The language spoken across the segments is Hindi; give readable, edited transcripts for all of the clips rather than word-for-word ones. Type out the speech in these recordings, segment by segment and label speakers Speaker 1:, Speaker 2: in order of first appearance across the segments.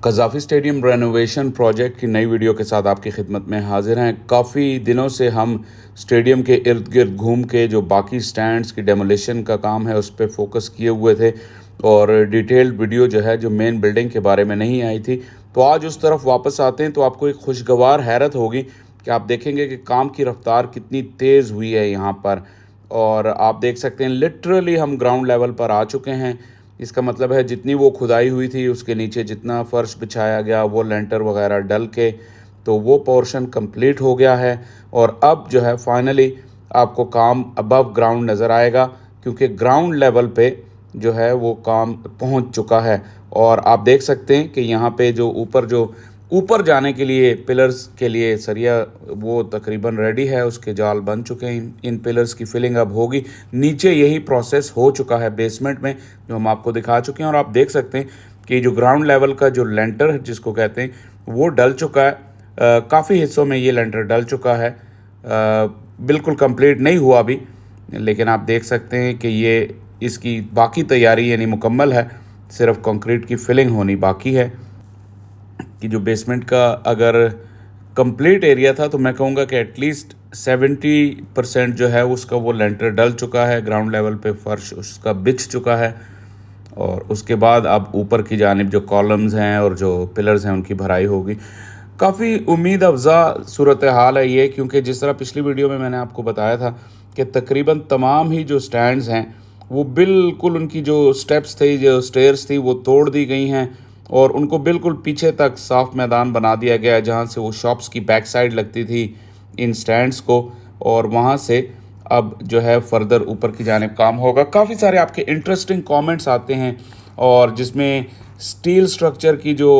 Speaker 1: कज़ाफ़ी स्टेडियम रेनोवेशन प्रोजेक्ट की नई वीडियो के साथ आपकी खिदमत में हाजिर हैं। काफ़ी दिनों से हम स्टेडियम के इर्द गिर्द घूम के जो बाकी स्टैंड्स की डेमोलिशन का काम है उस पे फोकस किए हुए थे और डिटेल्ड वीडियो जो है जो मेन बिल्डिंग के बारे में नहीं आई थी। तो आज उस तरफ वापस आते हैं तो आपको एक खुशगवार हैरत होगी कि आप देखेंगे कि काम की रफ्तार कितनी तेज़ हुई है यहाँ पर। और आप देख सकते हैं लिटरली हम ग्राउंड लेवल पर आ चुके हैं। इसका मतलब है जितनी वो खुदाई हुई थी उसके नीचे जितना फ़र्श बिछाया गया वो लेंटर वगैरह डल के तो वो पोर्शन कंप्लीट हो गया है। और अब जो है फाइनली आपको काम अबव ग्राउंड नज़र आएगा क्योंकि ग्राउंड लेवल पे जो है वो काम पहुंच चुका है। और आप देख सकते हैं कि यहाँ पे जो ऊपर जाने के लिए पिलर्स के लिए सरिया वो तकरीबन रेडी है, उसके जाल बन चुके हैं। इन पिलर्स की फिलिंग अब होगी। नीचे यही प्रोसेस हो चुका है बेसमेंट में जो हम आपको दिखा चुके हैं। और आप देख सकते हैं कि जो ग्राउंड लेवल का जो लेंटर है जिसको कहते हैं वो डल चुका है। काफ़ी हिस्सों में ये लेंटर डल चुका है। बिल्कुल कंप्लीट नहीं हुआ अभी, लेकिन आप देख सकते हैं कि ये इसकी बाकी तैयारी यानी मुकम्मल है। सिर्फ कंक्रीट की फिलिंग होनी बाकी है कि जो बेसमेंट का अगर कंप्लीट एरिया था तो मैं कहूँगा कि एटलीस्ट 70% जो है उसका वो लेंटर डल चुका है। ग्राउंड लेवल पे फर्श उसका बिछ चुका है और उसके बाद अब ऊपर की जानिब जो कॉलम्स हैं और जो पिलर्स हैं उनकी भराई होगी। काफ़ी उम्मीद अफज़ा सूरत हाल है ये, क्योंकि जिस तरह पिछली वीडियो में मैंने आपको बताया था कि तकरीबन तमाम ही जो स्टैंड्स हैं वो बिल्कुल उनकी जो स्टेप्स थे जो स्टेयर्स थी वो तोड़ दी गई हैं और उनको बिल्कुल पीछे तक साफ मैदान बना दिया गया है जहाँ से वो शॉप्स की बैक साइड लगती थी इन स्टैंड्स को। और वहाँ से अब जो है फर्दर ऊपर की जानिब काम होगा। काफ़ी सारे आपके इंटरेस्टिंग कमेंट्स आते हैं और जिसमें स्टील स्ट्रक्चर की जो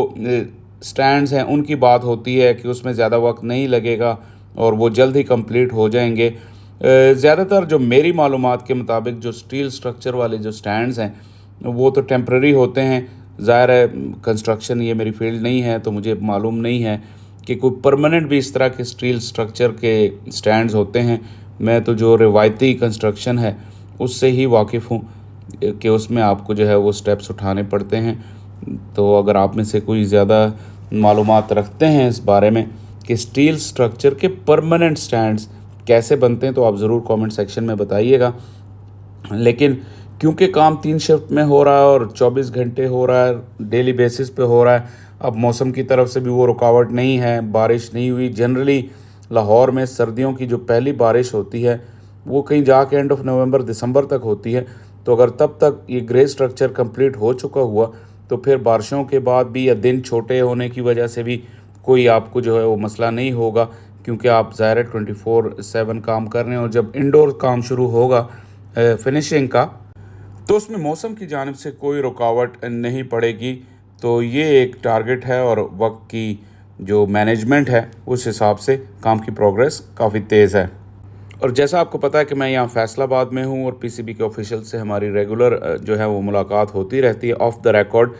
Speaker 1: स्टैंड्स हैं उनकी बात होती है कि उसमें ज़्यादा वक्त नहीं लगेगा और वो जल्द ही कंप्लीट हो जाएंगे। ज़्यादातर जो मेरी मालूमात के मुताबिक जो स्टील स्ट्रक्चर वाले जो स्टैंड्स हैं वो तो टेम्प्रेरी होते हैं। ज़ाहिर है कंस्ट्रक्शन ये मेरी फील्ड नहीं है तो मुझे मालूम नहीं है कि कोई परमानेंट भी इस तरह के स्टील स्ट्रक्चर के स्टैंड्स होते हैं। मैं तो जो रिवायती कंस्ट्रक्शन है उससे ही वाकिफ़ हूँ कि उसमें आपको जो है वो स्टेप्स उठाने पड़ते हैं। तो अगर आप में से कोई ज़्यादा मालूमात रखते हैं इस बारे में कि स्टील स्ट्रक्चर के परमानेंट स्टैंड्स कैसे बनते हैं तो आप ज़रूर कमेंट सेक्शन में बताइएगा। लेकिन क्योंकि काम 3 शिफ्ट में हो रहा है और 24 घंटे हो रहा है, डेली बेसिस पे हो रहा है, अब मौसम की तरफ से भी वो रुकावट नहीं है, बारिश नहीं हुई। जनरली लाहौर में सर्दियों की जो पहली बारिश होती है वो कहीं जाके एंड ऑफ नवंबर दिसंबर तक होती है। तो अगर तब तक ये ग्रे स्ट्रक्चर कंप्लीट हो चुका हुआ तो फिर बारिशों के बाद भी या दिन छोटे होने की वजह से भी कोई आपको जो है वो मसला नहीं होगा, क्योंकि आप ज़ाहिर 24/7 काम कर रहे हैं। और जब इंडोर काम शुरू होगा फिनिशिंग का तो उसमें मौसम की जानिब से कोई रुकावट नहीं पड़ेगी। तो ये एक टारगेट है और वक्त की जो मैनेजमेंट है उस हिसाब से काम की प्रोग्रेस काफ़ी तेज़ है। और जैसा आपको पता है कि मैं यहाँ फैसलाबाद में हूँ और पीसीबी के ऑफिशियल से हमारी रेगुलर जो है वो मुलाकात होती रहती है ऑफ द रिकॉर्ड।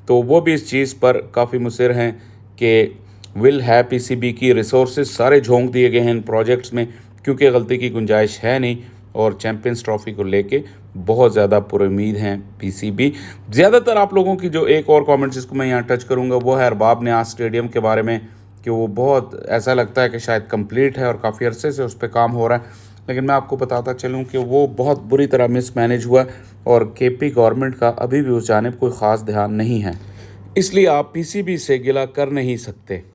Speaker 1: तो वो भी इस चीज़ पर काफ़ी मुसिर हैं कि विल है पीसीबी की रिसोर्सेज सारे झोंक दिए गए हैं इन प्रोजेक्ट्स में, क्योंकि गलती की गुंजाइश है नहीं। और चैम्पियंस ट्रॉफी को लेके बहुत ज़्यादा पुरुम्मीद हैं पीसीबी। ज़्यादातर आप लोगों की जो एक और कमेंट जिसको मैं यहाँ टच करूँगा वो है अरबाब न्यास स्टेडियम के बारे में कि वो बहुत ऐसा लगता है कि शायद कंप्लीट है और काफ़ी अरसे से उस पर काम हो रहा है। लेकिन मैं आपको बताता चलूँ कि वो बहुत बुरी तरह मिसमैनेज हुआ और केपी गवर्नमेंट का अभी भी उस जानिब कोई ख़ास ध्यान नहीं है, इसलिए आप पीसीबी से गिला कर नहीं सकते।